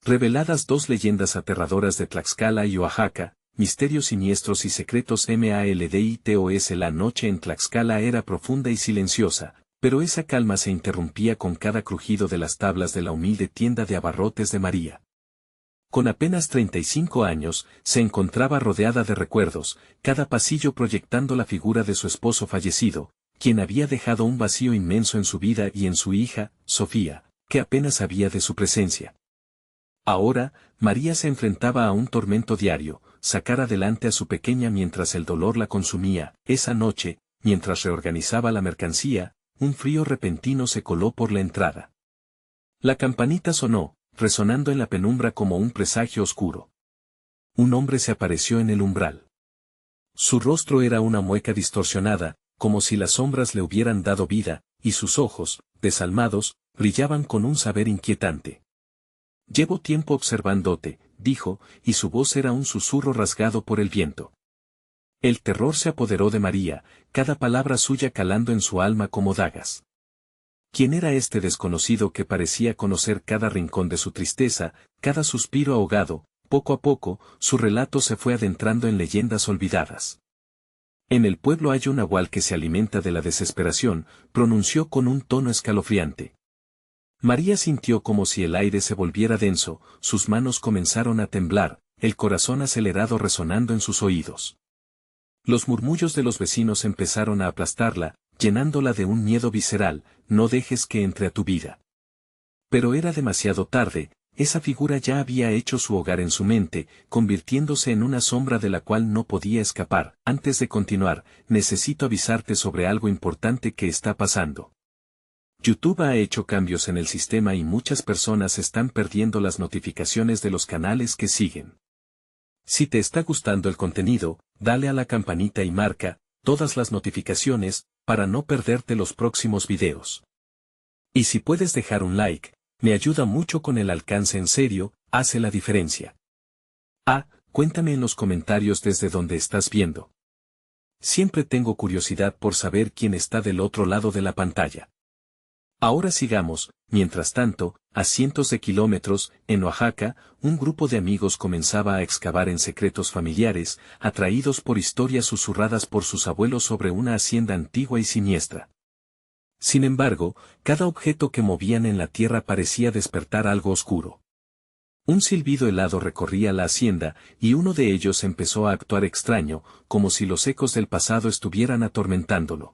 Reveladas dos leyendas aterradoras de Tlaxcala y Oaxaca, misterios siniestros y secretos malditos. La noche en Tlaxcala era profunda y silenciosa, pero esa calma se interrumpía con cada crujido de las tablas de la humilde tienda de abarrotes de María. Con apenas 35 años, se encontraba rodeada de recuerdos, cada pasillo proyectando la figura de su esposo fallecido, quien había dejado un vacío inmenso en su vida y en su hija, Sofía, que apenas sabía de su presencia. Ahora, María se enfrentaba a un tormento diario, sacar adelante a su pequeña mientras el dolor la consumía. Esa noche, mientras reorganizaba la mercancía, un frío repentino se coló por la entrada. La campanita sonó, resonando en la penumbra como un presagio oscuro. Un hombre se apareció en el umbral. Su rostro era una mueca distorsionada, como si las sombras le hubieran dado vida, y sus ojos, desalmados, brillaban con un saber inquietante. «Llevo tiempo observándote», dijo, y su voz era un susurro rasgado por el viento. El terror se apoderó de María, cada palabra suya calando en su alma como dagas. ¿Quién era este desconocido que parecía conocer cada rincón de su tristeza, cada suspiro ahogado? Poco a poco, su relato se fue adentrando en leyendas olvidadas. «En el pueblo hay un nahual que se alimenta de la desesperación», pronunció con un tono escalofriante. María sintió como si el aire se volviera denso, sus manos comenzaron a temblar, el corazón acelerado resonando en sus oídos. Los murmullos de los vecinos empezaron a aplastarla, llenándola de un miedo visceral. «No dejes que entre a tu vida». Pero era demasiado tarde, esa figura ya había hecho su hogar en su mente, convirtiéndose en una sombra de la cual no podía escapar. «Antes de continuar, necesito avisarte sobre algo importante que está pasando. YouTube ha hecho cambios en el sistema y muchas personas están perdiendo las notificaciones de los canales que siguen. Si te está gustando el contenido, dale a la campanita y marca todas las notificaciones para no perderte los próximos videos. Y si puedes dejar un like, me ayuda mucho con el alcance. En serio, hace la diferencia. Cuéntame en los comentarios desde donde estás viendo. Siempre tengo curiosidad por saber quién está del otro lado de la pantalla. Ahora sigamos. Mientras tanto, a cientos de kilómetros, en Oaxaca, un grupo de amigos comenzaba a excavar en secretos familiares, atraídos por historias susurradas por sus abuelos sobre una hacienda antigua y siniestra. Sin embargo, cada objeto que movían en la tierra parecía despertar algo oscuro. Un silbido helado recorría la hacienda, y uno de ellos empezó a actuar extraño, como si los ecos del pasado estuvieran atormentándolo.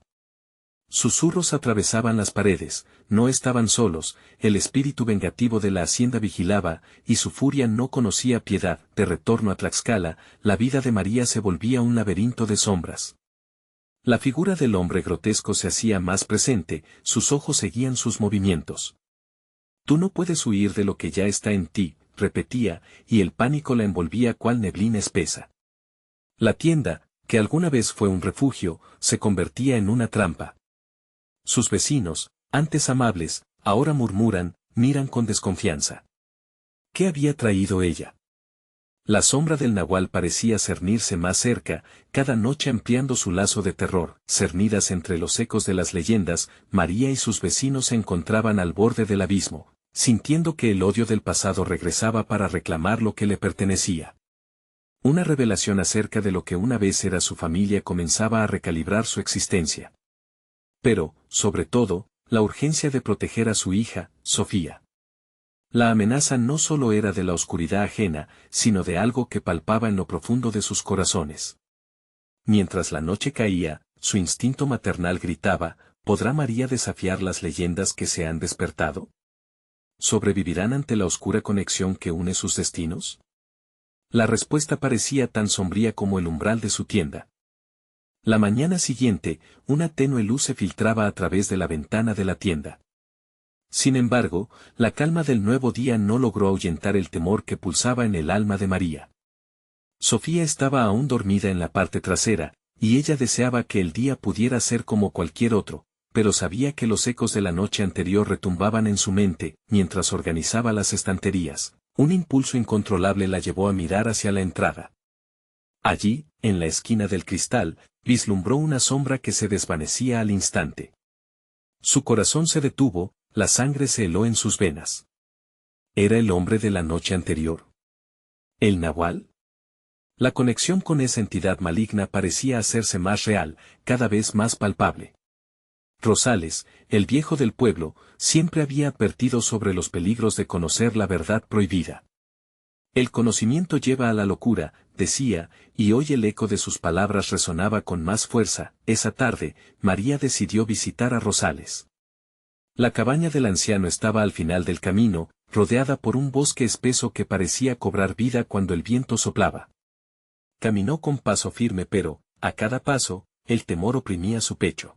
Susurros atravesaban las paredes, no estaban solos, el espíritu vengativo de la hacienda vigilaba, y su furia no conocía piedad. De retorno a Tlaxcala, la vida de María se volvía un laberinto de sombras. La figura del hombre grotesco se hacía más presente, sus ojos seguían sus movimientos. «Tú no puedes huir de lo que ya está en ti», repetía, y el pánico la envolvía cual neblina espesa. La tienda, que alguna vez fue un refugio, se convertía en una trampa. Sus vecinos, antes amables, ahora murmuran, miran con desconfianza. ¿Qué había traído ella? La sombra del nahual parecía cernirse más cerca, cada noche ampliando su lazo de terror. Cernidas entre los ecos de las leyendas, María y sus vecinos se encontraban al borde del abismo, sintiendo que el odio del pasado regresaba para reclamar lo que le pertenecía. Una revelación acerca de lo que una vez era su familia comenzaba a recalibrar su existencia. Pero, sobre todo, la urgencia de proteger a su hija, Sofía. La amenaza no solo era de la oscuridad ajena, sino de algo que palpaba en lo profundo de sus corazones. Mientras la noche caía, su instinto maternal gritaba: ¿podrá María desafiar las leyendas que se han despertado? ¿Sobrevivirán ante la oscura conexión que une sus destinos? La respuesta parecía tan sombría como el umbral de su tienda. La mañana siguiente, una tenue luz se filtraba a través de la ventana de la tienda. Sin embargo, la calma del nuevo día no logró ahuyentar el temor que pulsaba en el alma de María. Sofía estaba aún dormida en la parte trasera, y ella deseaba que el día pudiera ser como cualquier otro, pero sabía que los ecos de la noche anterior retumbaban en su mente. Mientras organizaba las estanterías, un impulso incontrolable la llevó a mirar hacia la entrada. Allí, en la esquina del cristal, vislumbró una sombra que se desvanecía al instante. Su corazón se detuvo, la sangre se heló en sus venas. ¿Era el hombre de la noche anterior? ¿El Nahual? La conexión con esa entidad maligna parecía hacerse más real, cada vez más palpable. Rosales, el viejo del pueblo, siempre había advertido sobre los peligros de conocer la verdad prohibida. El conocimiento lleva a la locura, decía, y hoy el eco de sus palabras resonaba con más fuerza. Esa tarde, María decidió visitar a Rosales. La cabaña del anciano estaba al final del camino, rodeada por un bosque espeso que parecía cobrar vida cuando el viento soplaba. Caminó con paso firme pero, a cada paso, el temor oprimía su pecho.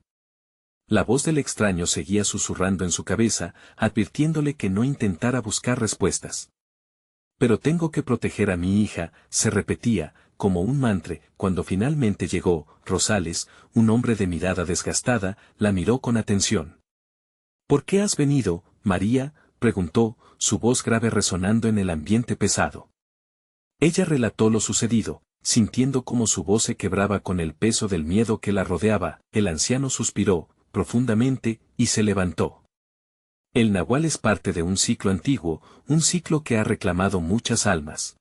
La voz del extraño seguía susurrando en su cabeza, advirtiéndole que no intentara buscar respuestas. Pero tengo que proteger a mi hija, se repetía, como un mantra. Cuando finalmente llegó, Rosales, un hombre de mirada desgastada, la miró con atención. ¿Por qué has venido, María?, preguntó, su voz grave resonando en el ambiente pesado. Ella relató lo sucedido, sintiendo cómo su voz se quebraba con el peso del miedo que la rodeaba. El anciano suspiró profundamente, y se levantó. El Nahual es parte de un ciclo antiguo, un ciclo que ha reclamado muchas almas.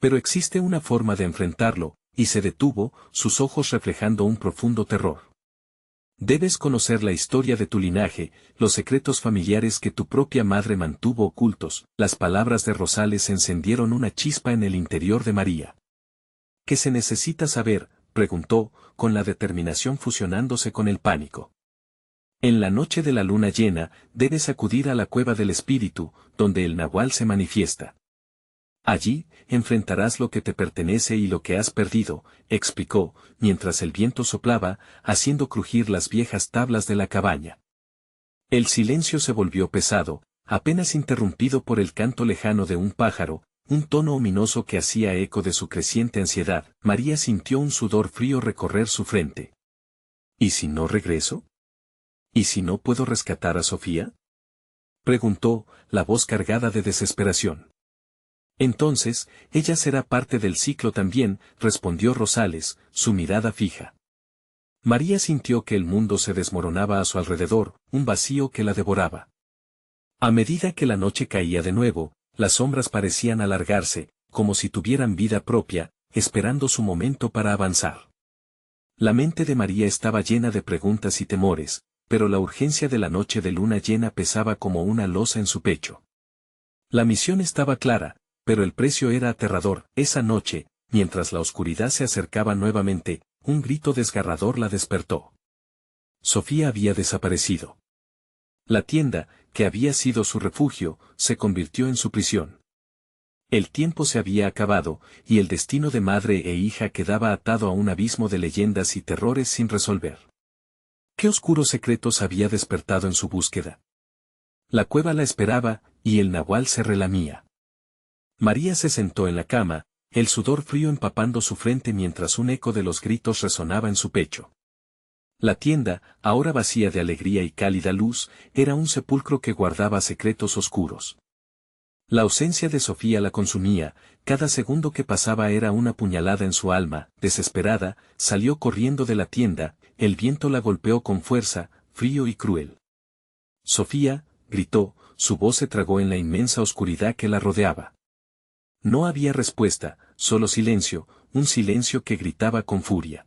Pero existe una forma de enfrentarlo, y se detuvo, sus ojos reflejando un profundo terror. Debes conocer la historia de tu linaje, los secretos familiares que tu propia madre mantuvo ocultos. Las palabras de Rosales encendieron una chispa en el interior de María. ¿Qué se necesita saber?, preguntó, con la determinación fusionándose con el pánico. En la noche de la luna llena, debes acudir a la cueva del espíritu, donde el Nahual se manifiesta. Allí, enfrentarás lo que te pertenece y lo que has perdido, explicó, mientras el viento soplaba, haciendo crujir las viejas tablas de la cabaña. El silencio se volvió pesado, apenas interrumpido por el canto lejano de un pájaro, un tono ominoso que hacía eco de su creciente ansiedad. María sintió un sudor frío recorrer su frente. ¿Y si no regreso? ¿Y si no puedo rescatar a Sofía?, preguntó, la voz cargada de desesperación. Entonces, ella será parte del ciclo también, respondió Rosales, su mirada fija. María sintió que el mundo se desmoronaba a su alrededor, un vacío que la devoraba. A medida que la noche caía de nuevo, las sombras parecían alargarse, como si tuvieran vida propia, esperando su momento para avanzar. La mente de María estaba llena de preguntas y temores, pero la urgencia de la noche de luna llena pesaba como una losa en su pecho. La misión estaba clara, pero el precio era aterrador. Esa noche, mientras la oscuridad se acercaba nuevamente, un grito desgarrador la despertó. Sofía había desaparecido. La tienda, que había sido su refugio, se convirtió en su prisión. El tiempo se había acabado, y el destino de madre e hija quedaba atado a un abismo de leyendas y terrores sin resolver. ¿Qué oscuros secretos había despertado en su búsqueda? La cueva la esperaba, y el Nahual se relamía. María se sentó en la cama, el sudor frío empapando su frente mientras un eco de los gritos resonaba en su pecho. La tienda, ahora vacía de alegría y cálida luz, era un sepulcro que guardaba secretos oscuros. La ausencia de Sofía la consumía, cada segundo que pasaba era una puñalada en su alma. Desesperada, salió corriendo de la tienda, el viento la golpeó con fuerza, frío y cruel. Sofía, gritó, su voz se tragó en la inmensa oscuridad que la rodeaba. No había respuesta, solo silencio, un silencio que gritaba con furia.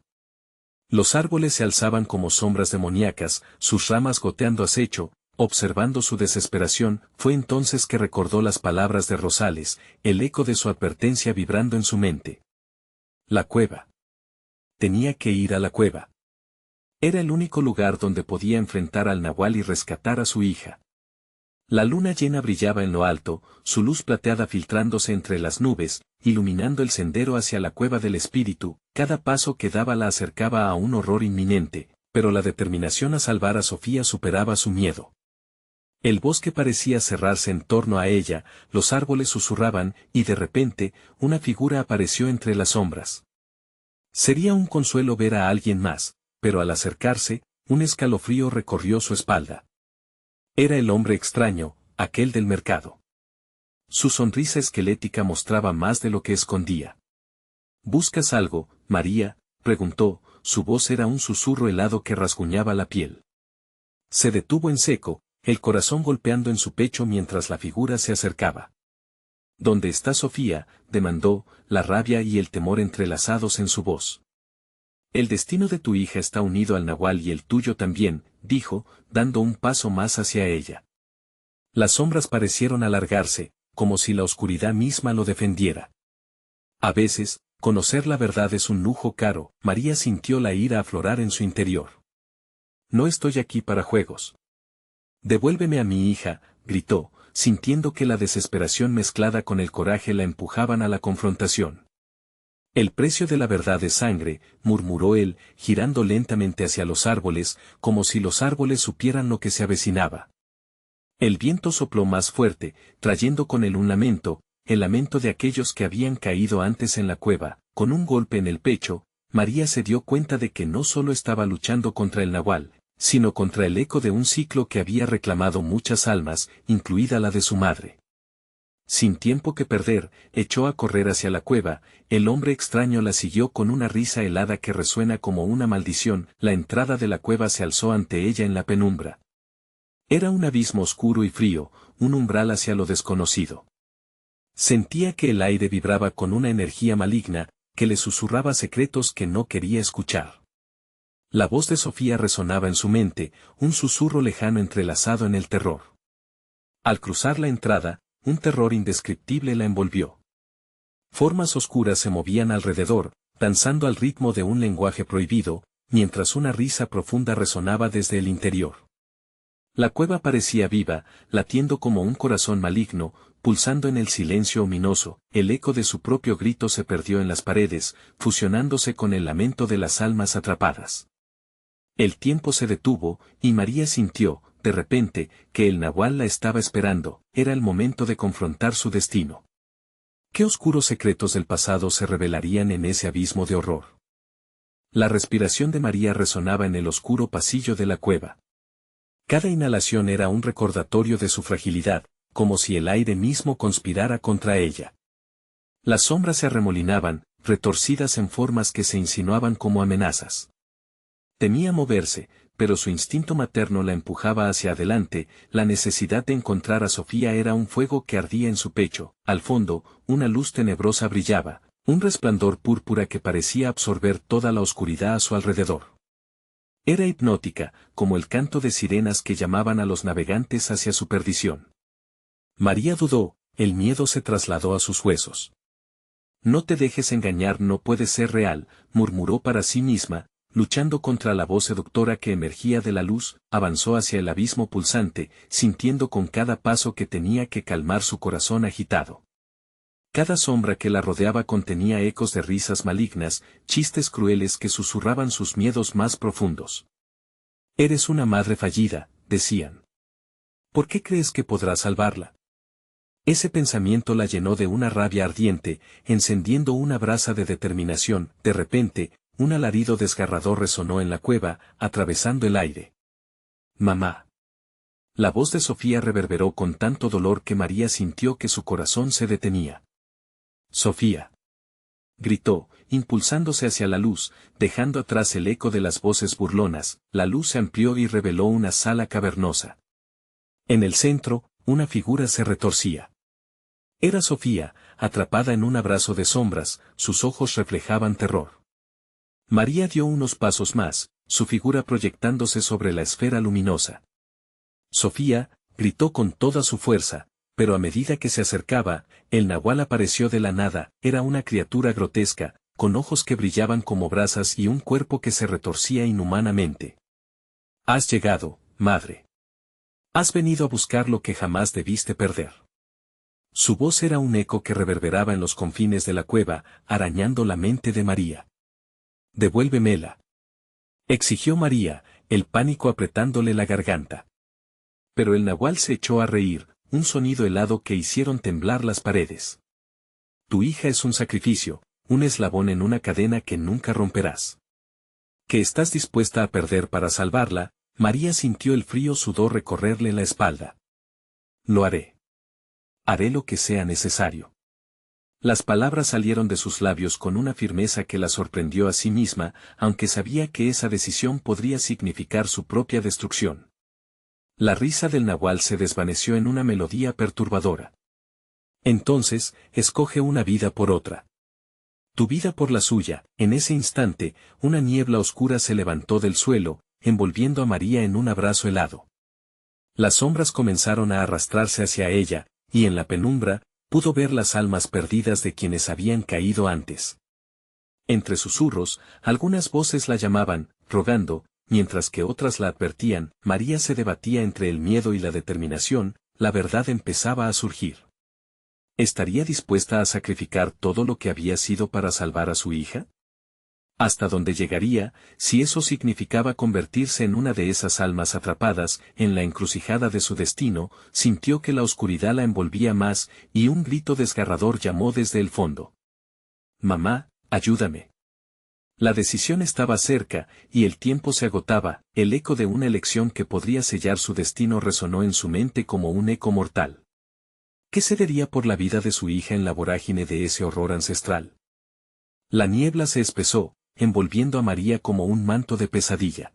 Los árboles se alzaban como sombras demoníacas, sus ramas goteando acecho, observando su desesperación. Fue entonces que recordó las palabras de Rosales, el eco de su advertencia vibrando en su mente. La cueva. Tenía que ir a la cueva. Era el único lugar donde podía enfrentar al Nahual y rescatar a su hija. La luna llena brillaba en lo alto, su luz plateada filtrándose entre las nubes, iluminando el sendero hacia la cueva del espíritu. Cada paso que daba la acercaba a un horror inminente, pero la determinación a salvar a Sofía superaba su miedo. El bosque parecía cerrarse en torno a ella, los árboles susurraban, y de repente, una figura apareció entre las sombras. Sería un consuelo ver a alguien más, pero al acercarse, un escalofrío recorrió su espalda. Era el hombre extraño, aquel del mercado. Su sonrisa esquelética mostraba más de lo que escondía. ¿Buscas algo, María?, preguntó, su voz era un susurro helado que rasguñaba la piel. Se detuvo en seco, el corazón golpeando en su pecho mientras la figura se acercaba. ¿Dónde está Sofía?, demandó, la rabia y el temor entrelazados en su voz. El destino de tu hija está unido al nahual y el tuyo también, dijo, dando un paso más hacia ella. Las sombras parecieron alargarse, como si la oscuridad misma lo defendiera. A veces, conocer la verdad es un lujo caro. María sintió la ira aflorar en su interior. No estoy aquí para juegos. Devuélveme a mi hija, gritó, sintiendo que la desesperación mezclada con el coraje la empujaban a la confrontación. El precio de la verdad es sangre, murmuró él, girando lentamente hacia los árboles, como si los árboles supieran lo que se avecinaba. El viento sopló más fuerte, trayendo con él un lamento, el lamento de aquellos que habían caído antes en la cueva. Con un golpe en el pecho, María se dio cuenta de que no solo estaba luchando contra el nahual, sino contra el eco de un ciclo que había reclamado muchas almas, incluida la de su madre. Sin tiempo que perder, echó a correr hacia la cueva. El hombre extraño la siguió con una risa helada que resuena como una maldición. La entrada de la cueva se alzó ante ella en la penumbra. Era un abismo oscuro y frío, un umbral hacia lo desconocido. Sentía que el aire vibraba con una energía maligna, que le susurraba secretos que no quería escuchar. La voz de Sofía resonaba en su mente, un susurro lejano entrelazado en el terror. Al cruzar la entrada, un terror indescriptible la envolvió. Formas oscuras se movían alrededor, danzando al ritmo de un lenguaje prohibido, mientras una risa profunda resonaba desde el interior. La cueva parecía viva, latiendo como un corazón maligno, pulsando en el silencio ominoso. El eco de su propio grito se perdió en las paredes, fusionándose con el lamento de las almas atrapadas. El tiempo se detuvo, y María sintió, de repente, que el nahual la estaba esperando. Era el momento de confrontar su destino. ¿Qué oscuros secretos del pasado se revelarían en ese abismo de horror? La respiración de María resonaba en el oscuro pasillo de la cueva. Cada inhalación era un recordatorio de su fragilidad, como si el aire mismo conspirara contra ella. Las sombras se arremolinaban, retorcidas en formas que se insinuaban como amenazas. Temía moverse, pero su instinto materno la empujaba hacia adelante. La necesidad de encontrar a Sofía era un fuego que ardía en su pecho. Al fondo, una luz tenebrosa brillaba, un resplandor púrpura que parecía absorber toda la oscuridad a su alrededor. Era hipnótica, como el canto de sirenas que llamaban a los navegantes hacia su perdición. María dudó, el miedo se trasladó a sus huesos. No te dejes engañar, no puede ser real, murmuró para sí misma, luchando contra la voz seductora que emergía de la luz. Avanzó hacia el abismo pulsante, sintiendo con cada paso que tenía que calmar su corazón agitado. Cada sombra que la rodeaba contenía ecos de risas malignas, chistes crueles que susurraban sus miedos más profundos. Eres una madre fallida, decían. ¿Por qué crees que podrás salvarla? Ese pensamiento la llenó de una rabia ardiente, encendiendo una brasa de determinación. De repente, un alarido desgarrador resonó en la cueva, atravesando el aire. ¡Mamá! La voz de Sofía reverberó con tanto dolor que María sintió que su corazón se detenía. Sofía. Gritó, impulsándose hacia la luz, dejando atrás el eco de las voces burlonas. La luz se amplió y reveló una sala cavernosa. En el centro, una figura se retorcía. Era Sofía, atrapada en un abrazo de sombras. Sus ojos reflejaban terror. María dio unos pasos más, su figura proyectándose sobre la esfera luminosa. Sofía, gritó con toda su fuerza, pero a medida que se acercaba, el nahual apareció de la nada. Era una criatura grotesca, con ojos que brillaban como brasas y un cuerpo que se retorcía inhumanamente. Has llegado, madre. Has venido a buscar lo que jamás debiste perder. Su voz era un eco que reverberaba en los confines de la cueva, arañando la mente de María. Devuélvemela. Exigió María, el pánico apretándole la garganta. Pero el nahual se echó a reír, un sonido helado que hicieron temblar las paredes. Tu hija es un sacrificio, un eslabón en una cadena que nunca romperás. ¿Qué estás dispuesta a perder para salvarla? María sintió el frío sudor recorrerle la espalda. Lo haré. Haré lo que sea necesario. Las palabras salieron de sus labios con una firmeza que la sorprendió a sí misma, aunque sabía que esa decisión podría significar su propia destrucción. La risa del nahual se desvaneció en una melodía perturbadora. Entonces, escoge una vida por otra. Tu vida por la suya. En ese instante, una niebla oscura se levantó del suelo, envolviendo a María en un abrazo helado. Las sombras comenzaron a arrastrarse hacia ella, y en la penumbra, pudo ver las almas perdidas de quienes habían caído antes. Entre susurros, algunas voces la llamaban, rogando, mientras que otras la advertían. María se debatía entre el miedo y la determinación. La verdad empezaba a surgir. ¿Estaría dispuesta a sacrificar todo lo que había sido para salvar a su hija? ¿Hasta dónde llegaría, si eso significaba convertirse en una de esas almas atrapadas en la encrucijada de su destino? Sintió que la oscuridad la envolvía más, y un grito desgarrador llamó desde el fondo. «Mamá, ayúdame». La decisión estaba cerca, y el tiempo se agotaba. El eco de una elección que podría sellar su destino resonó en su mente como un eco mortal. ¿Qué cedería por la vida de su hija en la vorágine de ese horror ancestral? La niebla se espesó, envolviendo a María como un manto de pesadilla.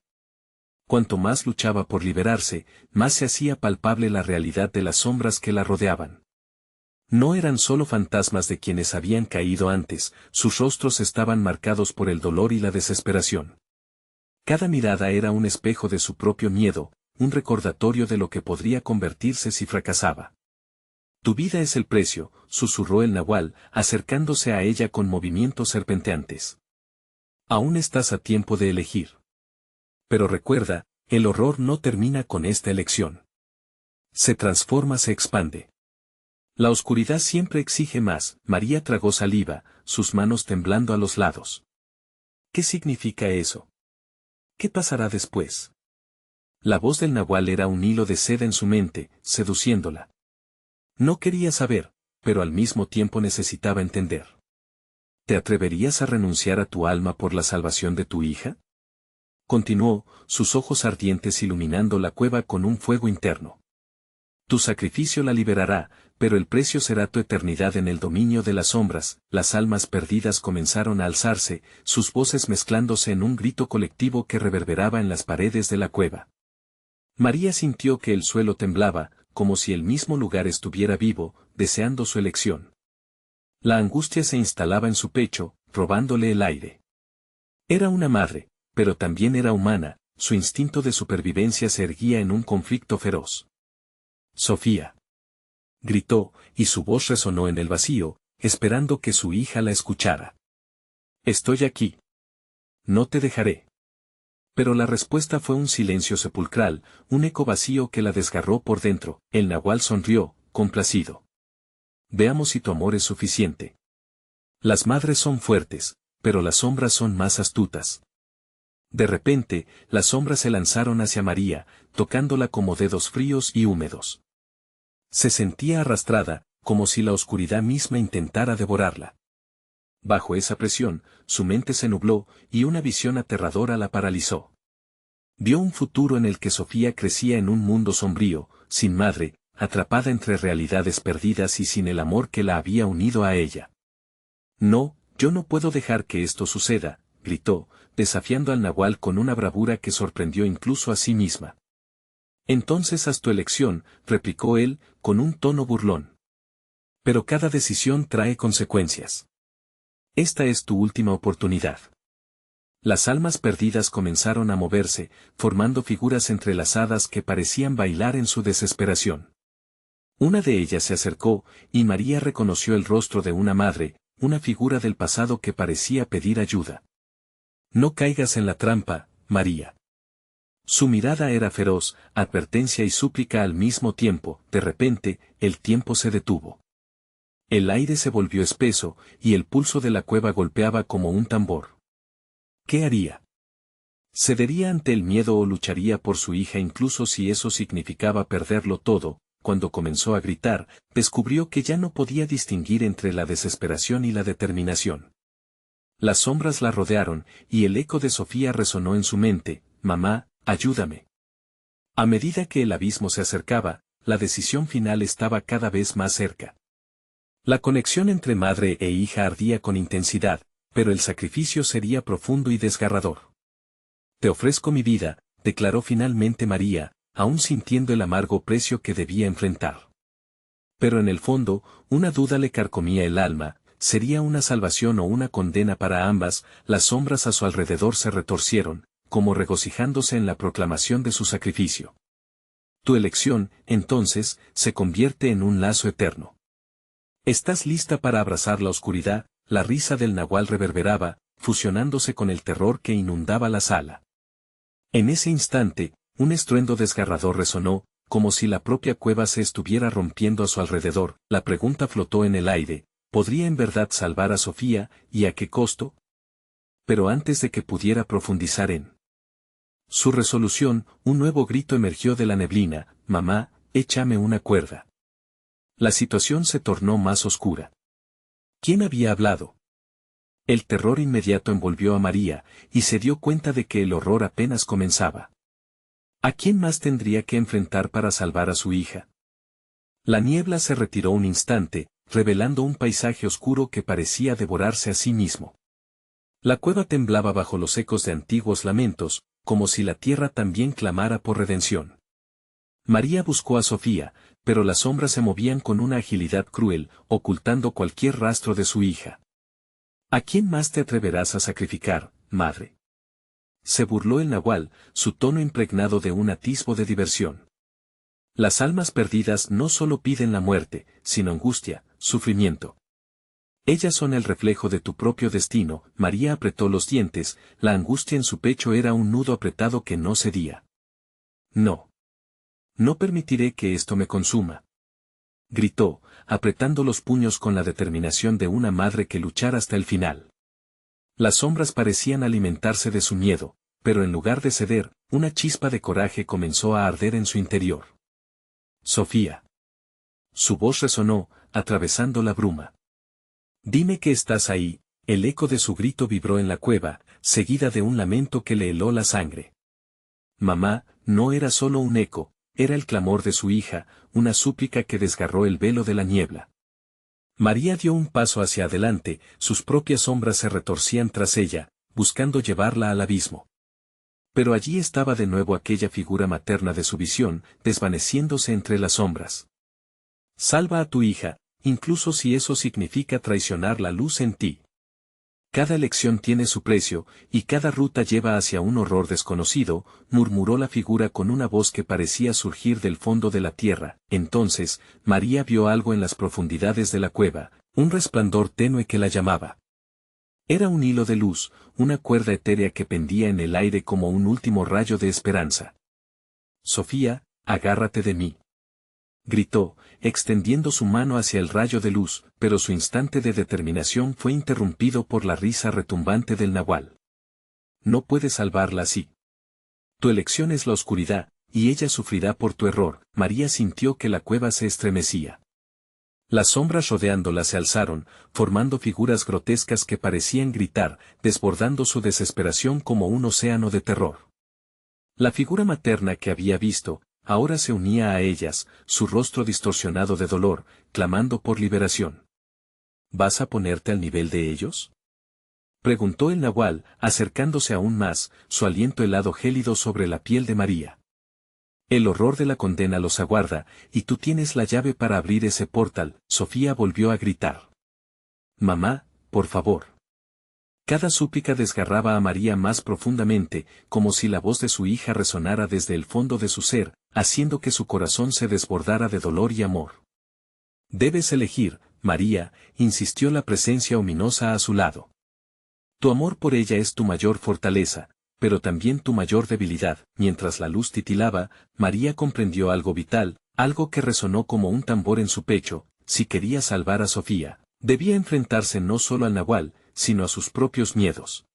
Cuanto más luchaba por liberarse, más se hacía palpable la realidad de las sombras que la rodeaban. No eran solo fantasmas de quienes habían caído antes, sus rostros estaban marcados por el dolor y la desesperación. Cada mirada era un espejo de su propio miedo, un recordatorio de lo que podría convertirse si fracasaba. Tu vida es el precio, susurró el nahual, acercándose a ella con movimientos serpenteantes. Aún estás a tiempo de elegir. Pero recuerda, el horror no termina con esta elección. Se transforma, se expande. La oscuridad siempre exige más. María tragó saliva, sus manos temblando a los lados. ¿Qué significa eso? ¿Qué pasará después? La voz del nahual era un hilo de seda en su mente, seduciéndola. No quería saber, pero al mismo tiempo necesitaba entender. ¿Te atreverías a renunciar a tu alma por la salvación de tu hija? Continuó, sus ojos ardientes iluminando la cueva con un fuego interno. Tu sacrificio la liberará, pero el precio será tu eternidad en el dominio de las sombras. Las almas perdidas comenzaron a alzarse, sus voces mezclándose en un grito colectivo que reverberaba en las paredes de la cueva. María sintió que el suelo temblaba, como si el mismo lugar estuviera vivo, deseando su elección. La angustia se instalaba en su pecho, robándole el aire. Era una madre, pero también era humana, su instinto de supervivencia se erguía en un conflicto feroz. «Sofía», gritó, y su voz resonó en el vacío, esperando que su hija la escuchara. «Estoy aquí. No te dejaré». Pero la respuesta fue un silencio sepulcral, un eco vacío que la desgarró por dentro. El nahual sonrió, complacido. «Veamos si tu amor es suficiente. Las madres son fuertes, pero las sombras son más astutas». De repente, las sombras se lanzaron hacia María, tocándola como dedos fríos y húmedos. Se sentía arrastrada, como si la oscuridad misma intentara devorarla. Bajo esa presión, su mente se nubló, y una visión aterradora la paralizó. Vio un futuro en el que Sofía crecía en un mundo sombrío, sin madre, atrapada entre realidades perdidas y sin el amor que la había unido a ella. «No, yo no puedo dejar que esto suceda», gritó, desafiando al nahual con una bravura que sorprendió incluso a sí misma. «Entonces haz tu elección», replicó él, con un tono burlón. «Pero cada decisión trae consecuencias. Esta es tu última oportunidad». Las almas perdidas comenzaron a moverse, formando figuras entrelazadas que parecían bailar en su desesperación. Una de ellas se acercó, y María reconoció el rostro de una madre, una figura del pasado que parecía pedir ayuda. «No caigas en la trampa, María». Su mirada era feroz, advertencia y súplica al mismo tiempo. De repente, el tiempo se detuvo. El aire se volvió espeso, y el pulso de la cueva golpeaba como un tambor. ¿Qué haría? ¿Cedería ante el miedo o lucharía por su hija incluso si eso significaba perderlo todo? Cuando comenzó a gritar, descubrió que ya no podía distinguir entre la desesperación y la determinación. Las sombras la rodearon, y el eco de Sofía resonó en su mente: «Mamá, ayúdame». A medida que el abismo se acercaba, la decisión final estaba cada vez más cerca. La conexión entre madre e hija ardía con intensidad, pero el sacrificio sería profundo y desgarrador. «Te ofrezco mi vida», declaró finalmente María, aún sintiendo el amargo precio que debía enfrentar. Pero en el fondo, una duda le carcomía el alma: ¿sería una salvación o una condena para ambas? Las sombras a su alrededor se retorcieron, como regocijándose en la proclamación de su sacrificio. Tu elección, entonces, se convierte en un lazo eterno. Estás lista para abrazar la oscuridad. La risa del nahual reverberaba, fusionándose con el terror que inundaba la sala. En ese instante, un estruendo desgarrador resonó, como si la propia cueva se estuviera rompiendo a su alrededor. La pregunta flotó en el aire: ¿podría en verdad salvar a Sofía, y a qué costo? Pero antes de que pudiera profundizar en su resolución, un nuevo grito emergió de la neblina: «Mamá, échame una cuerda». La situación se tornó más oscura. ¿Quién había hablado? El terror inmediato envolvió a María, y se dio cuenta de que el horror apenas comenzaba. ¿A quién más tendría que enfrentar para salvar a su hija? La niebla se retiró un instante, revelando un paisaje oscuro que parecía devorarse a sí mismo. La cueva temblaba bajo los ecos de antiguos lamentos, como si la tierra también clamara por redención. María buscó a Sofía, pero las sombras se movían con una agilidad cruel, ocultando cualquier rastro de su hija. ¿A quién más te atreverás a sacrificar, madre?, se burló el nahual, su tono impregnado de un atisbo de diversión. Las almas perdidas no solo piden la muerte, sino angustia, sufrimiento. Ellas son el reflejo de tu propio destino. María apretó los dientes, la angustia en su pecho era un nudo apretado que no cedía. No. No permitiré que esto me consuma. Gritó, apretando los puños con la determinación de una madre que luchara hasta el final. Las sombras parecían alimentarse de su miedo, pero en lugar de ceder, una chispa de coraje comenzó a arder en su interior. Sofía. Su voz resonó, atravesando la bruma. Dime que estás ahí. El eco de su grito vibró en la cueva, seguida de un lamento que le heló la sangre. Mamá, no era solo un eco, era el clamor de su hija, una súplica que desgarró el velo de la niebla. María dio un paso hacia adelante, sus propias sombras se retorcían tras ella, buscando llevarla al abismo. Pero allí estaba de nuevo aquella figura materna de su visión, desvaneciéndose entre las sombras. Salva a tu hija, incluso si eso significa traicionar la luz en ti. Cada elección tiene su precio, y cada ruta lleva hacia un horror desconocido, murmuró la figura con una voz que parecía surgir del fondo de la tierra. Entonces, María vio algo en las profundidades de la cueva, un resplandor tenue que la llamaba. Era un hilo de luz, una cuerda etérea que pendía en el aire como un último rayo de esperanza. Sofía, agárrate de mí, gritó, extendiendo su mano hacia el rayo de luz, pero su instante de determinación fue interrumpido por la risa retumbante del nahual. No puedes salvarla así. Tu elección es la oscuridad, y ella sufrirá por tu error. María sintió que la cueva se estremecía. Las sombras rodeándola se alzaron, formando figuras grotescas que parecían gritar, desbordando su desesperación como un océano de terror. La figura materna que había visto, ahora se unía a ellas, su rostro distorsionado de dolor, clamando por liberación. ¿Vas a ponerte al nivel de ellos?, preguntó el nahual, acercándose aún más, su aliento helado gélido sobre la piel de María. El horror de la condena los aguarda, y tú tienes la llave para abrir ese portal. Sofía volvió a gritar. Mamá, por favor. Cada súplica desgarraba a María más profundamente, como si la voz de su hija resonara desde el fondo de su ser, haciendo que su corazón se desbordara de dolor y amor. Debes elegir, María, insistió la presencia ominosa a su lado. Tu amor por ella es tu mayor fortaleza, pero también tu mayor debilidad. Mientras la luz titilaba, María comprendió algo vital, algo que resonó como un tambor en su pecho. Si quería salvar a Sofía, debía enfrentarse no solo al nahual, sino a sus propios miedos.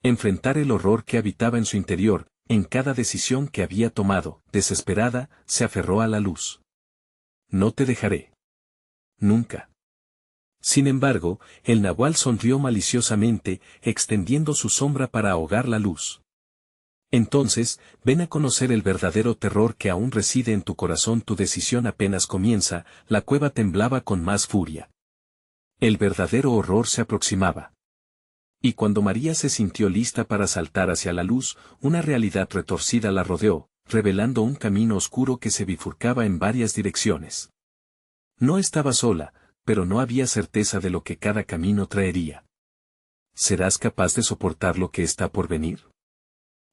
Enfrentar el horror que habitaba en su interior. En cada decisión que había tomado, desesperada, se aferró a la luz. No te dejaré. Nunca. Sin embargo, el nahual sonrió maliciosamente, extendiendo su sombra para ahogar la luz. Entonces, ven a conocer el verdadero terror que aún reside en tu corazón. Tu decisión apenas comienza. La cueva temblaba con más furia. El verdadero horror se aproximaba. Y cuando María se sintió lista para saltar hacia la luz, una realidad retorcida la rodeó, revelando un camino oscuro que se bifurcaba en varias direcciones. No estaba sola, pero no había certeza de lo que cada camino traería. ¿Serás capaz de soportar lo que está por venir?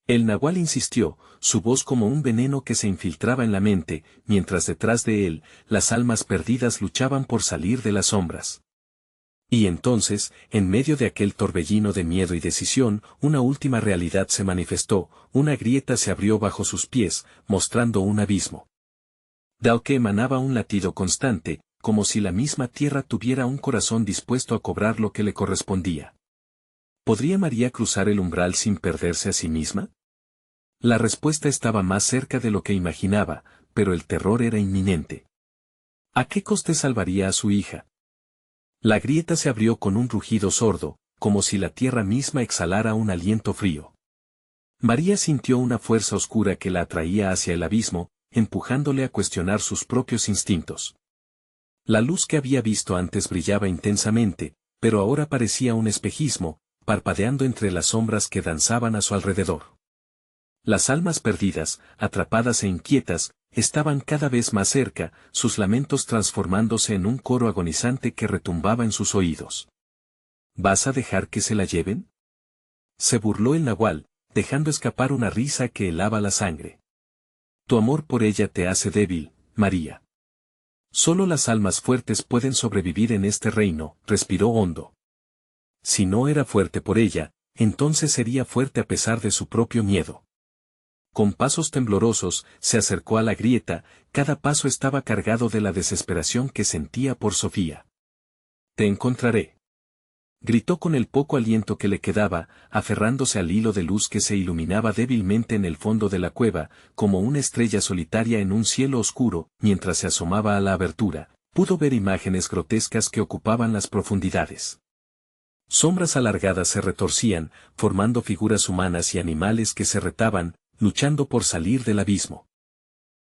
El nahual insistió, su voz como un veneno que se infiltraba en la mente, mientras detrás de él, las almas perdidas luchaban por salir de las sombras. Y entonces, en medio de aquel torbellino de miedo y decisión, una última realidad se manifestó, una grieta se abrió bajo sus pies, mostrando un abismo. Dado que emanaba un latido constante, como si la misma tierra tuviera un corazón dispuesto a cobrar lo que le correspondía. ¿Podría María cruzar el umbral sin perderse a sí misma? La respuesta estaba más cerca de lo que imaginaba, pero el terror era inminente. ¿A qué coste salvaría a su hija? La grieta se abrió con un rugido sordo, como si la tierra misma exhalara un aliento frío. María sintió una fuerza oscura que la atraía hacia el abismo, empujándole a cuestionar sus propios instintos. La luz que había visto antes brillaba intensamente, pero ahora parecía un espejismo, parpadeando entre las sombras que danzaban a su alrededor. Las almas perdidas, atrapadas e inquietas, estaban cada vez más cerca, sus lamentos transformándose en un coro agonizante que retumbaba en sus oídos. ¿Vas a dejar que se la lleven? Se burló el nahual, dejando escapar una risa que helaba la sangre. Tu amor por ella te hace débil, María. Solo las almas fuertes pueden sobrevivir en este reino, respiró hondo. Si no era fuerte por ella, entonces sería fuerte a pesar de su propio miedo. Con pasos temblorosos, se acercó a la grieta, cada paso estaba cargado de la desesperación que sentía por Sofía. Te encontraré. Gritó con el poco aliento que le quedaba, aferrándose al hilo de luz que se iluminaba débilmente en el fondo de la cueva, como una estrella solitaria en un cielo oscuro, mientras se asomaba a la abertura, pudo ver imágenes grotescas que ocupaban las profundidades. Sombras alargadas se retorcían, formando figuras humanas y animales que se retaban, luchando por salir del abismo.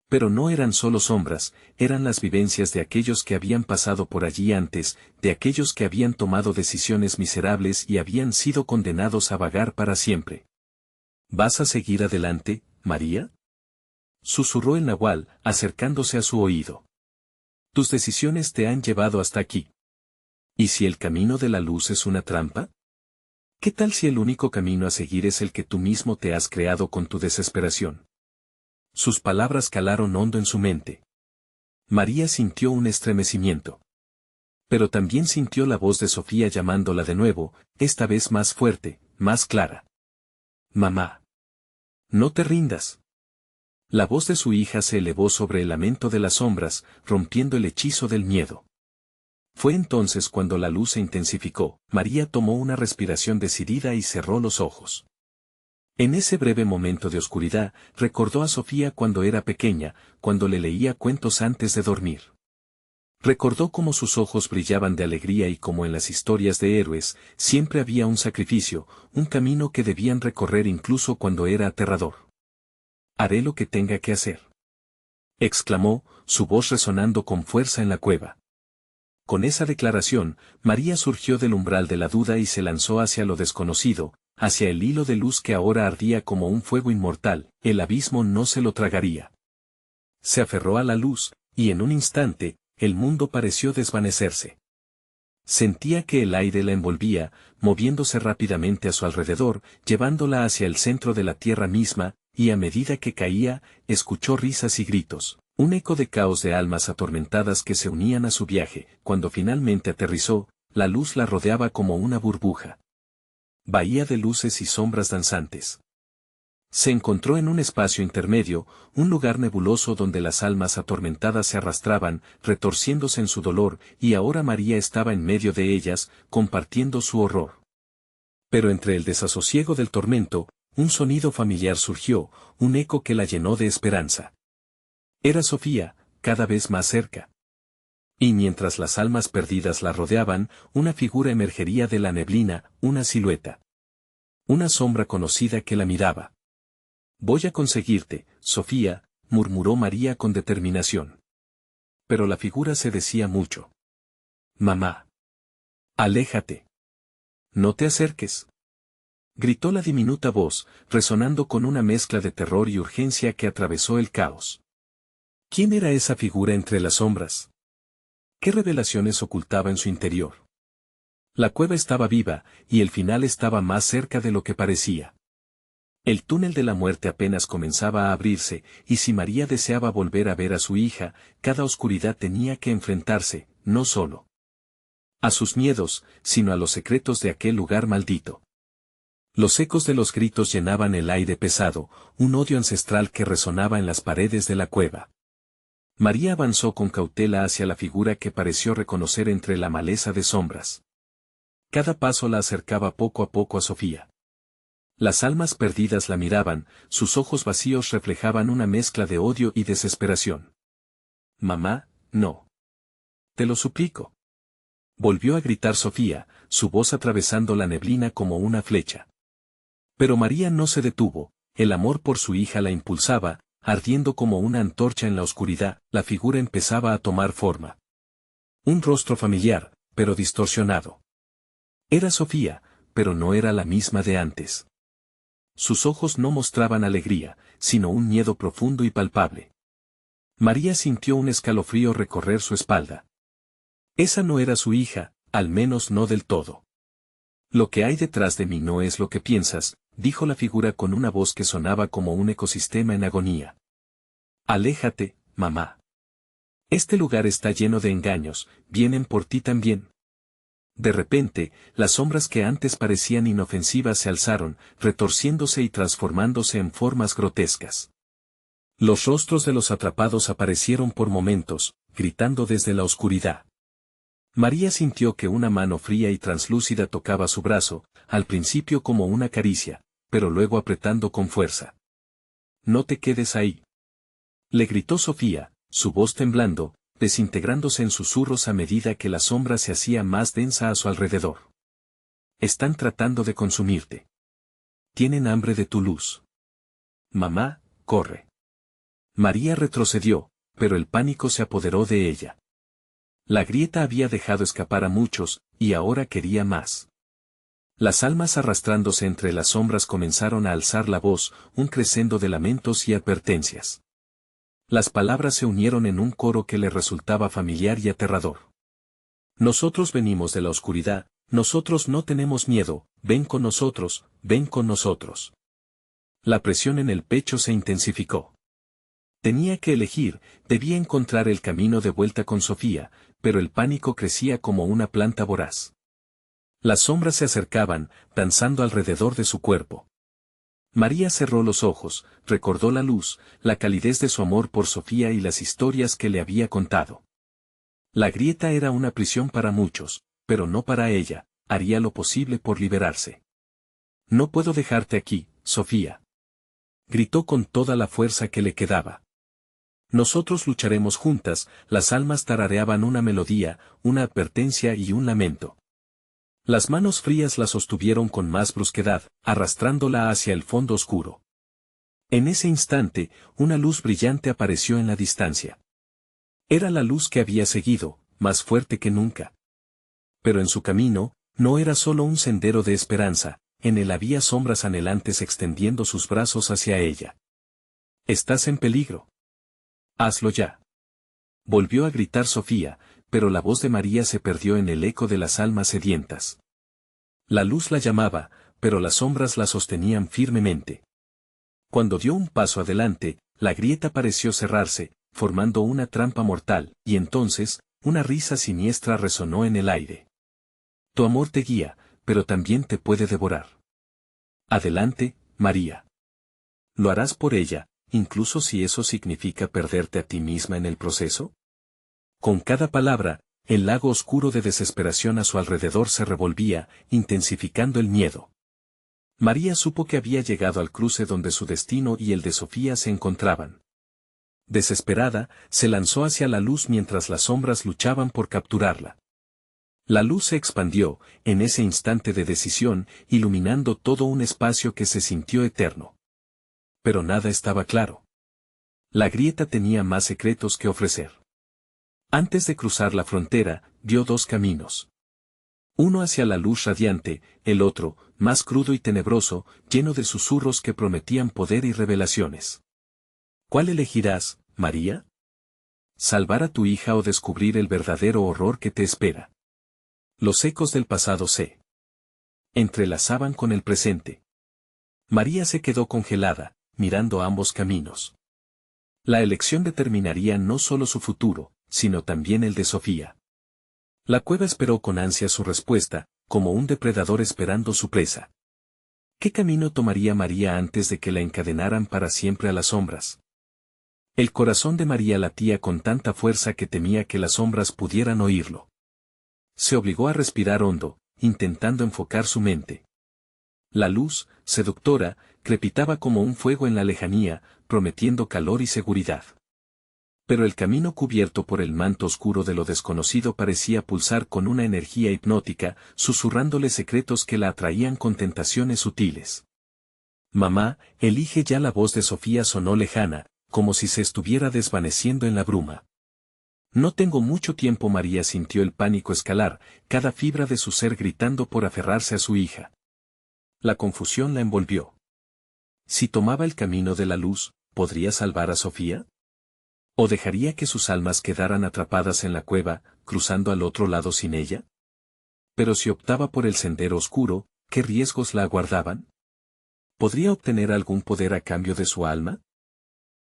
Pero no eran solo sombras, eran las vivencias de aquellos que habían pasado por allí antes, de aquellos que habían tomado decisiones miserables y habían sido condenados a vagar para siempre. ¿Vas a seguir adelante, María? Susurró el nahual, acercándose a su oído. Tus decisiones te han llevado hasta aquí. ¿Y si el camino de la luz es una trampa? ¿Qué tal si el único camino a seguir es el que tú mismo te has creado con tu desesperación? Sus palabras calaron hondo en su mente. María sintió un estremecimiento. Pero también sintió la voz de Sofía llamándola de nuevo, esta vez más fuerte, más clara. Mamá. No te rindas. La voz de su hija se elevó sobre el lamento de las sombras, rompiendo el hechizo del miedo. Fue entonces cuando la luz se intensificó, María tomó una respiración decidida y cerró los ojos. En ese breve momento de oscuridad, recordó a Sofía cuando era pequeña, cuando le leía cuentos antes de dormir. Recordó cómo sus ojos brillaban de alegría y cómo en las historias de héroes, siempre había un sacrificio, un camino que debían recorrer incluso cuando era aterrador. Haré lo que tenga que hacer. Exclamó, su voz resonando con fuerza en la cueva. Con esa declaración, María surgió del umbral de la duda y se lanzó hacia lo desconocido, hacia el hilo de luz que ahora ardía como un fuego inmortal, el abismo no se lo tragaría. Se aferró a la luz, y en un instante, el mundo pareció desvanecerse. Sentía que el aire la envolvía, moviéndose rápidamente a su alrededor, llevándola hacia el centro de la tierra misma, y a medida que caía, escuchó risas y gritos. Un eco de caos de almas atormentadas que se unían a su viaje. Cuando finalmente aterrizó, la luz la rodeaba como una burbuja. Bahía de luces y sombras danzantes. Se encontró en un espacio intermedio, un lugar nebuloso donde las almas atormentadas se arrastraban, retorciéndose en su dolor, y ahora María estaba en medio de ellas, compartiendo su horror. Pero entre el desasosiego del tormento, un sonido familiar surgió, un eco que la llenó de esperanza. Era Sofía, cada vez más cerca. Y mientras las almas perdidas la rodeaban, una figura emergería de la neblina, una silueta. Una sombra conocida que la miraba. Voy a conseguirte, Sofía, murmuró María con determinación. Pero la figura se decía mucho. Mamá. Aléjate. No te acerques. Gritó la diminuta voz, resonando con una mezcla de terror y urgencia que atravesó el caos. ¿Quién era esa figura entre las sombras? ¿Qué revelaciones ocultaba en su interior? La cueva estaba viva, y el final estaba más cerca de lo que parecía. El túnel de la muerte apenas comenzaba a abrirse, y si María deseaba volver a ver a su hija, cada oscuridad tenía que enfrentarse, no solo a sus miedos, sino a los secretos de aquel lugar maldito. Los ecos de los gritos llenaban el aire pesado, un odio ancestral que resonaba en las paredes de la cueva. María avanzó con cautela hacia la figura que pareció reconocer entre la maleza de sombras. Cada paso la acercaba poco a poco a Sofía. Las almas perdidas la miraban, sus ojos vacíos reflejaban una mezcla de odio y desesperación. «Mamá, no. Te lo suplico». Volvió a gritar Sofía, su voz atravesando la neblina como una flecha. Pero María no se detuvo, el amor por su hija la impulsaba, ardiendo como una antorcha en la oscuridad, la figura empezaba a tomar forma. Un rostro familiar, pero distorsionado. Era Sofía, pero no era la misma de antes. Sus ojos no mostraban alegría, sino un miedo profundo y palpable. María sintió un escalofrío recorrer su espalda. Esa no era su hija, al menos no del todo. Lo que hay detrás de mí no es lo que piensas, dijo la figura con una voz que sonaba como un ecosistema en agonía. Aléjate, mamá. Este lugar está lleno de engaños, vienen por ti también. De repente, las sombras que antes parecían inofensivas se alzaron, retorciéndose y transformándose en formas grotescas. Los rostros de los atrapados aparecieron por momentos, gritando desde la oscuridad. María sintió que una mano fría y translúcida tocaba su brazo, al principio como una caricia, pero luego apretando con fuerza. «No te quedes ahí», le gritó Sofía, su voz temblando, desintegrándose en susurros a medida que la sombra se hacía más densa a su alrededor. «Están tratando de consumirte. Tienen hambre de tu luz. Mamá, corre». María retrocedió, pero el pánico se apoderó de ella. La grieta había dejado escapar a muchos, y ahora quería más. Las almas arrastrándose entre las sombras comenzaron a alzar la voz, un crescendo de lamentos y advertencias. Las palabras se unieron en un coro que le resultaba familiar y aterrador. «Nosotros venimos de la oscuridad, nosotros no tenemos miedo, ven con nosotros, ven con nosotros». La presión en el pecho se intensificó. Tenía que elegir, debía encontrar el camino de vuelta con Sofía, pero el pánico crecía como una planta voraz. Las sombras se acercaban, danzando alrededor de su cuerpo. María cerró los ojos, recordó la luz, la calidez de su amor por Sofía y las historias que le había contado. La grieta era una prisión para muchos, pero no para ella, haría lo posible por liberarse. «No puedo dejarte aquí, Sofía», gritó con toda la fuerza que le quedaba. «Nosotros lucharemos juntas», las almas tarareaban una melodía, una advertencia y un lamento. Las manos frías la sostuvieron con más brusquedad, arrastrándola hacia el fondo oscuro. En ese instante, una luz brillante apareció en la distancia. Era la luz que había seguido, más fuerte que nunca. Pero en su camino, no era solo un sendero de esperanza, en él había sombras anhelantes extendiendo sus brazos hacia ella. «Estás en peligro. Hazlo ya». Volvió a gritar Sofía, pero la voz de María se perdió en el eco de las almas sedientas. La luz la llamaba, pero las sombras la sostenían firmemente. Cuando dio un paso adelante, la grieta pareció cerrarse, formando una trampa mortal, y entonces, una risa siniestra resonó en el aire. «Tu amor te guía, pero también te puede devorar. Adelante, María. ¿Lo harás por ella, incluso si eso significa perderte a ti misma en el proceso?» Con cada palabra, el lago oscuro de desesperación a su alrededor se revolvía, intensificando el miedo. María supo que había llegado al cruce donde su destino y el de Sofía se encontraban. Desesperada, se lanzó hacia la luz mientras las sombras luchaban por capturarla. La luz se expandió, en ese instante de decisión, iluminando todo un espacio que se sintió eterno. Pero nada estaba claro. La grieta tenía más secretos que ofrecer. Antes de cruzar la frontera, vio dos caminos. Uno hacia la luz radiante, el otro, más crudo y tenebroso, lleno de susurros que prometían poder y revelaciones. ¿Cuál elegirás, María? ¿Salvar a tu hija o descubrir el verdadero horror que te espera? Los ecos del pasado se entrelazaban con el presente. María se quedó congelada, mirando ambos caminos. La elección determinaría no solo su futuro, sino también el de Sofía. La cueva esperó con ansia su respuesta, como un depredador esperando su presa. ¿Qué camino tomaría María antes de que la encadenaran para siempre a las sombras? El corazón de María latía con tanta fuerza que temía que las sombras pudieran oírlo. Se obligó a respirar hondo, intentando enfocar su mente. La luz, seductora, crepitaba como un fuego en la lejanía, prometiendo calor y seguridad. Pero el camino cubierto por el manto oscuro de lo desconocido parecía pulsar con una energía hipnótica, susurrándole secretos que la atraían con tentaciones sutiles. Mamá, elige ya. La voz de Sofía sonó lejana, como si se estuviera desvaneciendo en la bruma. No tengo mucho tiempo. María sintió el pánico escalar, cada fibra de su ser gritando por aferrarse a su hija. La confusión la envolvió. Si tomaba el camino de la luz, ¿podría salvar a Sofía? ¿O dejaría que sus almas quedaran atrapadas en la cueva, cruzando al otro lado sin ella? Pero si optaba por el sendero oscuro, ¿qué riesgos la aguardaban? ¿Podría obtener algún poder a cambio de su alma?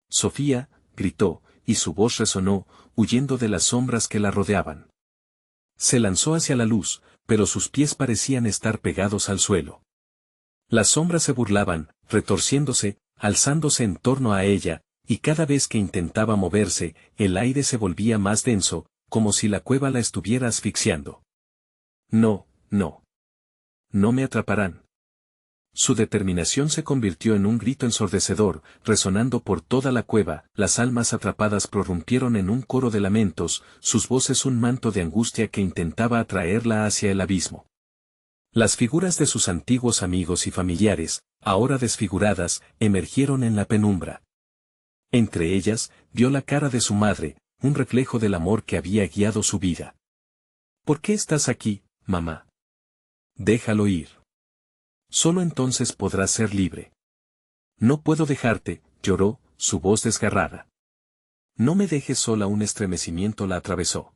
Sofía, gritó, y su voz resonó, huyendo de las sombras que la rodeaban. Se lanzó hacia la luz, pero sus pies parecían estar pegados al suelo. Las sombras se burlaban, retorciéndose, alzándose en torno a ella, y cada vez que intentaba moverse, el aire se volvía más denso, como si la cueva la estuviera asfixiando. No, no. No me atraparán. Su determinación se convirtió en un grito ensordecedor, resonando por toda la cueva. Las almas atrapadas prorrumpieron en un coro de lamentos, sus voces un manto de angustia que intentaba atraerla hacia el abismo. Las figuras de sus antiguos amigos y familiares, ahora desfiguradas, emergieron en la penumbra. Entre ellas, vio la cara de su madre, un reflejo del amor que había guiado su vida. ¿Por qué estás aquí, mamá? Déjalo ir. Solo entonces podrás ser libre. No puedo dejarte, lloró, su voz desgarrada. No me dejes sola. Un estremecimiento la atravesó.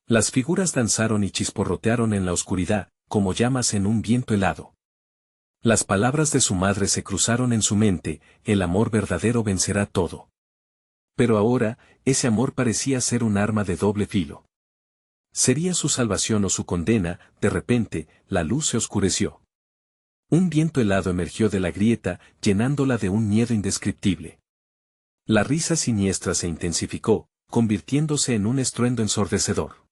Las figuras danzaron y chisporrotearon en la oscuridad, como llamas en un viento helado. Las palabras de su madre se cruzaron en su mente: el amor verdadero vencerá todo. Pero ahora, ese amor parecía ser un arma de doble filo. ¿Sería su salvación o su condena? De repente, la luz se oscureció. Un viento helado emergió de la grieta, llenándola de un miedo indescriptible. La risa siniestra se intensificó, convirtiéndose en un estruendo ensordecedor.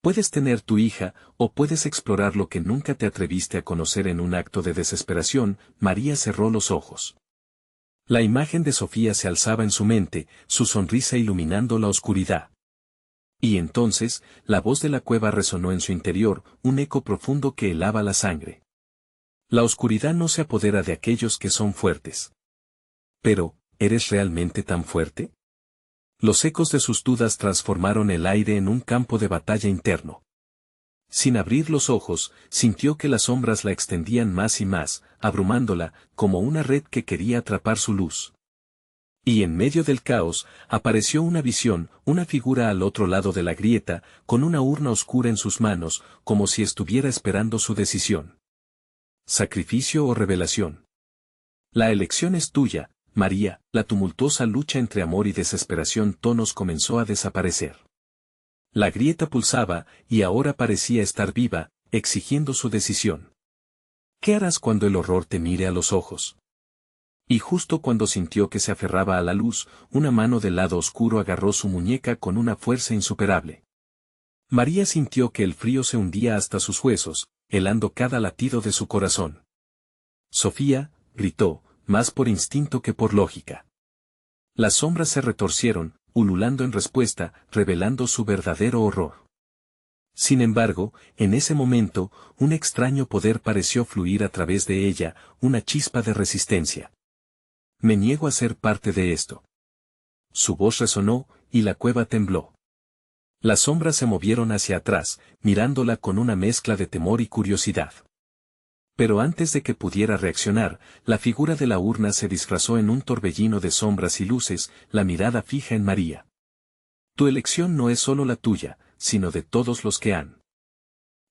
Puedes tener tu hija, o puedes explorar lo que nunca te atreviste a conocer. En un acto de desesperación, María cerró los ojos. La imagen de Sofía se alzaba en su mente, su sonrisa iluminando la oscuridad. Y entonces, la voz de la cueva resonó en su interior, un eco profundo que helaba la sangre. La oscuridad no se apodera de aquellos que son fuertes. Pero, ¿eres realmente tan fuerte? Los ecos de sus dudas transformaron el aire en un campo de batalla interno. Sin abrir los ojos, sintió que las sombras la extendían más y más, abrumándola, como una red que quería atrapar su luz. Y en medio del caos, apareció una visión, una figura al otro lado de la grieta, con una urna oscura en sus manos, como si estuviera esperando su decisión. ¿Sacrificio o revelación? La elección es tuya, María. La tumultuosa lucha entre amor y desesperación tonos comenzó a desaparecer. La grieta pulsaba, y ahora parecía estar viva, exigiendo su decisión. ¿Qué harás cuando el horror te mire a los ojos? Y justo cuando sintió que se aferraba a la luz, una mano del lado oscuro agarró su muñeca con una fuerza insuperable. María sintió que el frío se hundía hasta sus huesos, helando cada latido de su corazón. Sofía, gritó, más por instinto que por lógica. Las sombras se retorcieron, ululando en respuesta, revelando su verdadero horror. Sin embargo, en ese momento, un extraño poder pareció fluir a través de ella, una chispa de resistencia. Me niego a ser parte de esto. Su voz resonó, y la cueva tembló. Las sombras se movieron hacia atrás, mirándola con una mezcla de temor y curiosidad. Pero antes de que pudiera reaccionar, la figura de la urna se disfrazó en un torbellino de sombras y luces, la mirada fija en María. Tu elección no es solo la tuya, sino de todos los que han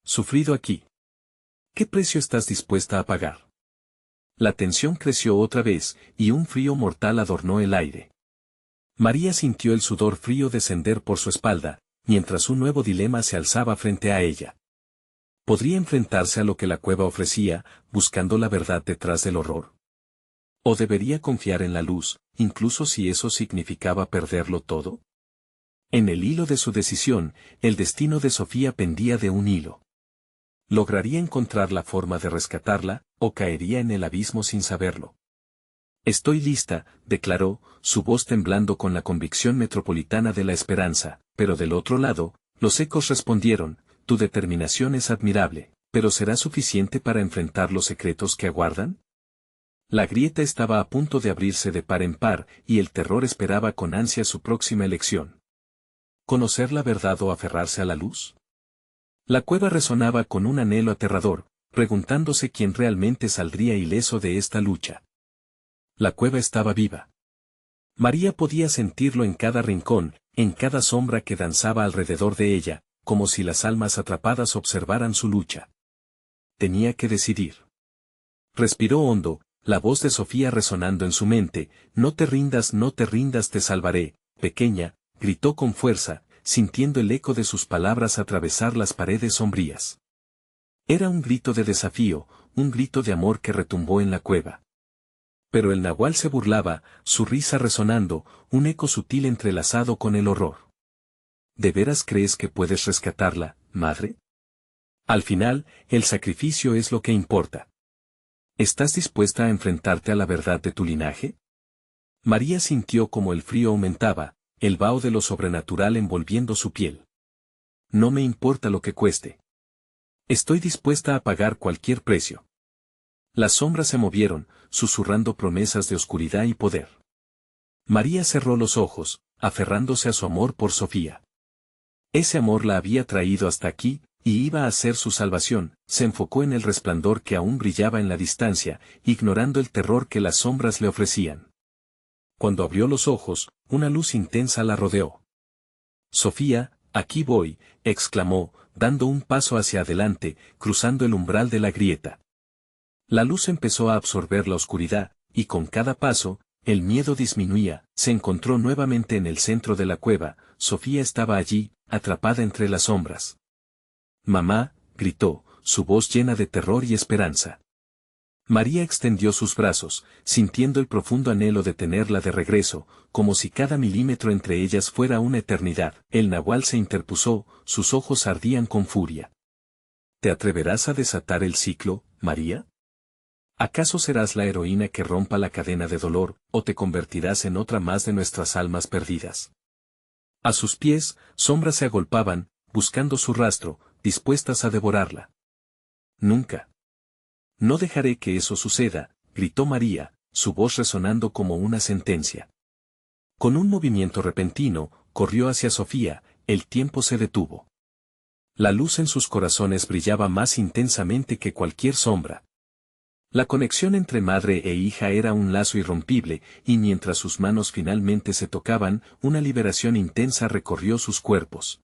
sufrido aquí. ¿Qué precio estás dispuesta a pagar? La tensión creció otra vez, y un frío mortal adornó el aire. María sintió el sudor frío descender por su espalda, mientras un nuevo dilema se alzaba frente a ella. ¿Podría enfrentarse a lo que la cueva ofrecía, buscando la verdad detrás del horror? ¿O debería confiar en la luz, incluso si eso significaba perderlo todo? En el hilo de su decisión, el destino de Sofía pendía de un hilo. ¿Lograría encontrar la forma de rescatarla, o caería en el abismo sin saberlo? Estoy lista, declaró, su voz temblando con la convicción metropolitana de la esperanza, pero del otro lado, los ecos respondieron, tu determinación es admirable, pero ¿será suficiente para enfrentar los secretos que aguardan? La grieta estaba a punto de abrirse de par en par, y el terror esperaba con ansia su próxima elección. ¿Conocer la verdad o aferrarse a la luz? La cueva resonaba con un anhelo aterrador, preguntándose quién realmente saldría ileso de esta lucha. La cueva estaba viva. María podía sentirlo en cada rincón, en cada sombra que danzaba alrededor de ella, como si las almas atrapadas observaran su lucha. Tenía que decidir. Respiró hondo, la voz de Sofía resonando en su mente, no te rindas, te salvaré, pequeña, gritó con fuerza, sintiendo el eco de sus palabras atravesar las paredes sombrías. Era un grito de desafío, un grito de amor que retumbó en la cueva. Pero el nahual se burlaba, su risa resonando, un eco sutil entrelazado con el horror. ¿De veras crees que puedes rescatarla, madre? Al final, el sacrificio es lo que importa. ¿Estás dispuesta a enfrentarte a la verdad de tu linaje? María sintió como el frío aumentaba, el vaho de lo sobrenatural envolviendo su piel. No me importa lo que cueste. Estoy dispuesta a pagar cualquier precio. Las sombras se movieron, susurrando promesas de oscuridad y poder. María cerró los ojos, aferrándose a su amor por Sofía. Ese amor la había traído hasta aquí, y iba a ser su salvación. Se enfocó en el resplandor que aún brillaba en la distancia, ignorando el terror que las sombras le ofrecían. Cuando abrió los ojos, una luz intensa la rodeó. Sofía, aquí voy, exclamó, dando un paso hacia adelante, cruzando el umbral de la grieta. La luz empezó a absorber la oscuridad, y con cada paso, el miedo disminuía. Se encontró nuevamente en el centro de la cueva. Sofía estaba allí, atrapada entre las sombras. Mamá, gritó, su voz llena de terror y esperanza. María extendió sus brazos, sintiendo el profundo anhelo de tenerla de regreso, como si cada milímetro entre ellas fuera una eternidad. El nahual se interpuso, sus ojos ardían con furia. ¿Te atreverás a desatar el ciclo, María? ¿Acaso serás la heroína que rompa la cadena de dolor, o te convertirás en otra más de nuestras almas perdidas? A sus pies, sombras se agolpaban, buscando su rastro, dispuestas a devorarla. Nunca. No dejaré que eso suceda, gritó María, su voz resonando como una sentencia. Con un movimiento repentino, corrió hacia Sofía, el tiempo se detuvo. La luz en sus corazones brillaba más intensamente que cualquier sombra. La conexión entre madre e hija era un lazo irrompible, y mientras sus manos finalmente se tocaban, una liberación intensa recorrió sus cuerpos.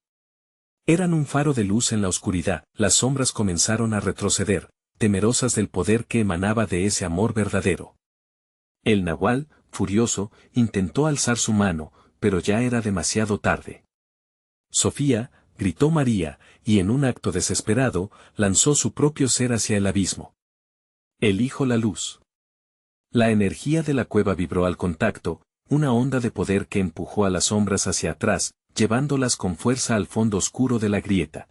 Eran un faro de luz en la oscuridad. Las sombras comenzaron a retroceder, temerosas del poder que emanaba de ese amor verdadero. El nahual, furioso, intentó alzar su mano, pero ya era demasiado tarde. Sofía, gritó María, y en un acto desesperado, lanzó su propio ser hacia el abismo. Elijo la luz. La energía de la cueva vibró al contacto, una onda de poder que empujó a las sombras hacia atrás, llevándolas con fuerza al fondo oscuro de la grieta.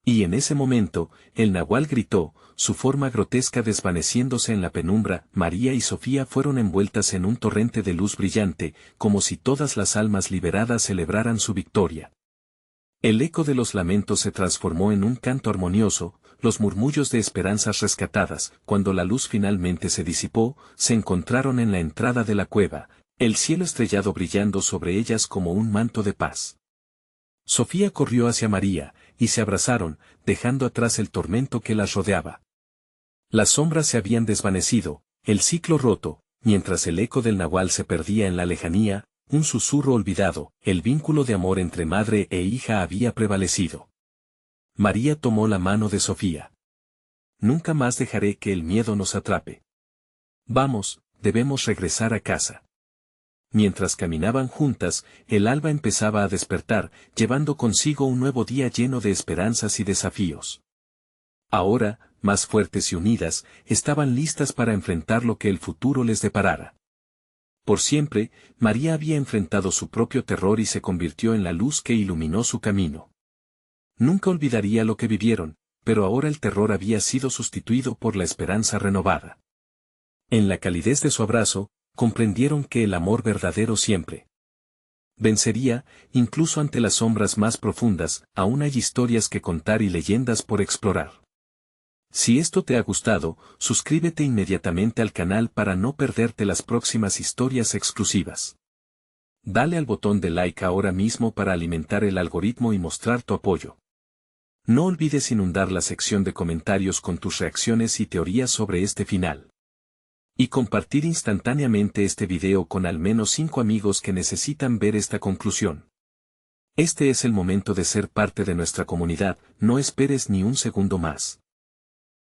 Y en ese momento, el nahual gritó, su forma grotesca desvaneciéndose en la penumbra. María y Sofía fueron envueltas en un torrente de luz brillante, como si todas las almas liberadas celebraran su victoria. El eco de los lamentos se transformó en un canto armonioso, los murmullos de esperanzas rescatadas. Cuando la luz finalmente se disipó, se encontraron en la entrada de la cueva, el cielo estrellado brillando sobre ellas como un manto de paz. Sofía corrió hacia María, y se abrazaron, dejando atrás el tormento que las rodeaba. Las sombras se habían desvanecido, el ciclo roto, mientras el eco del nahual se perdía en la lejanía, un susurro olvidado, el vínculo de amor entre madre e hija había prevalecido. María tomó la mano de Sofía. Nunca más dejaré que el miedo nos atrape. Vamos, debemos regresar a casa. Mientras caminaban juntas, el alba empezaba a despertar, llevando consigo un nuevo día lleno de esperanzas y desafíos. Ahora, más fuertes y unidas, estaban listas para enfrentar lo que el futuro les deparara. Por siempre, María había enfrentado su propio terror y se convirtió en la luz que iluminó su camino. Nunca olvidaría lo que vivieron, pero ahora el terror había sido sustituido por la esperanza renovada. En la calidez de su abrazo, comprendieron que el amor verdadero siempre vencería, incluso ante las sombras más profundas. Aún hay historias que contar y leyendas por explorar. Si esto te ha gustado, suscríbete inmediatamente al canal para no perderte las próximas historias exclusivas. Dale al botón de like ahora mismo para alimentar el algoritmo y mostrar tu apoyo. No olvides inundar la sección de comentarios con tus reacciones y teorías sobre este final. Y compartir instantáneamente este video con al menos 5 amigos que necesitan ver esta conclusión. Este es el momento de ser parte de nuestra comunidad, no esperes ni un segundo más.